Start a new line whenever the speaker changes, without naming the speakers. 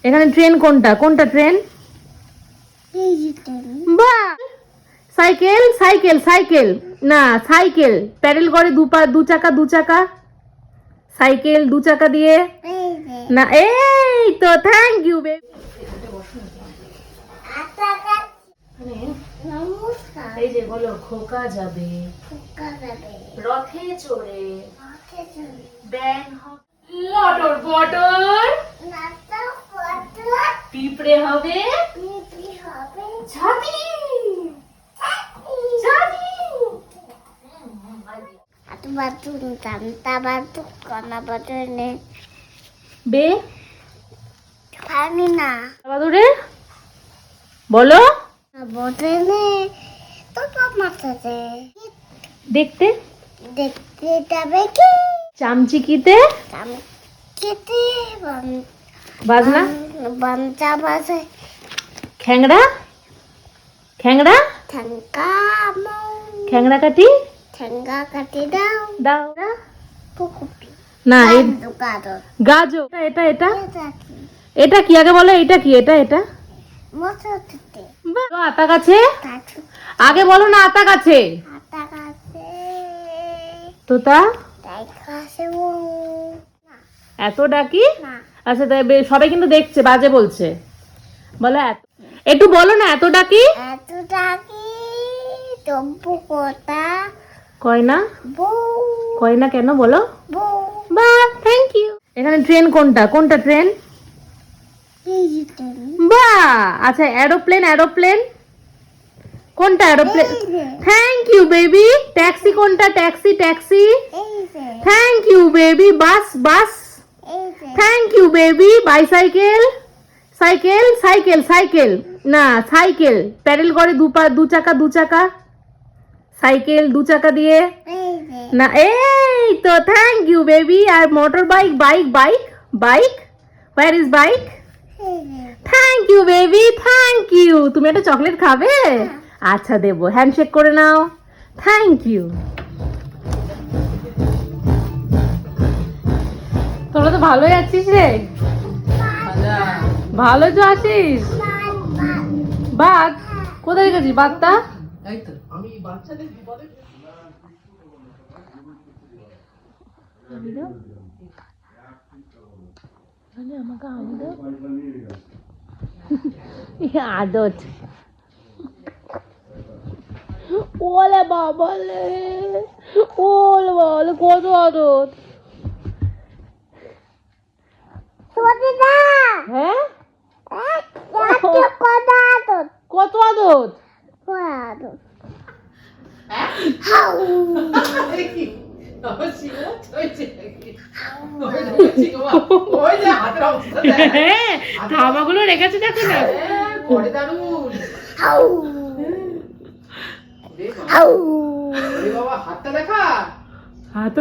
এখানে ট্রেন কোনটা? কোনটা ট্রেন? বাহ! সাইকেল সাইকেল সাইকেল না সাইকেল প্যাডেল করে দু চাকা দু চাকা। সাইকেল দু চাকা দিয়ে না। এই তো থ্যাংক ইউ বেবি। এই যে বলো খোকা যাবে রথে চড়ে ব্যাং লটর বটর পিঁপড়ে হবে ছাতি ছাতি। বে বাদুরে বলো দেখতে
দেখতে যাবে কি
চামচিকিতে
খেতে
বাজনা
বাঞ্চা বাজে
খ্যাংড়া খ্যাংড়া
ঠেঙ্গা
খ্যাংড়া কাটি
ঠেঙ্গা কাটি দাও
দাও
পুকুপি
না
গাজর
গাজর এটা এটা
এটা কি
এটা কি আগে বলো এটা কি এটা এটা
মটরশুঁটি
বলো আতা গাছে
কাঠু
আগে বলো না আতা গাছে
আটা গাছে
তোতা
তাই গাছে
এত ডাকি
না
আচ্ছা তাই সবাই কিন্তু দেখছে বাজে বলছে বলো একটু বলো না এত ডাকি
এতটা কি তব্বু কোটা
কয় না
বউ
কয় না কেন বলো
বউ
বাহ থ্যাংক ইউ এখানে ট্রেন কোনটা কোনটা ট্রেন বাহ আচ্ছা এরোপ্লেন এরোপ্লেন কোনটা aeroplane thank you baby taxi কোনটা taxi taxi thank you baby bus bus thank you baby bicycle cycle cycle cycle না সাইকেল প্যাডেল করে দু চাকা দু চাকা সাইকেল দু চাকা দিয়ে না। এই তো থ্যাংক ইউ বেবি। আর motor bike bike bike bike where is bike thank you baby thank you. তুমি একটা চকলেট খাবে? আচ্ছা দেবো হ্যান্ডশেক করে নাও থ্যাংক ইউ। তোরা তো ভালোই আছিস রে ভালো তো আছিস। বাদ কোথায় গেছিস বাদটা?
আমি বাচ্চাদের বিপদে
আদত ওলে বাবা লে ওলে বাবা কত আদত। হ্যাঁ কত আদত থামাগুলো রেখেছে দেখো না
পরে দারুন বাবা হাতটা দেখা
হাত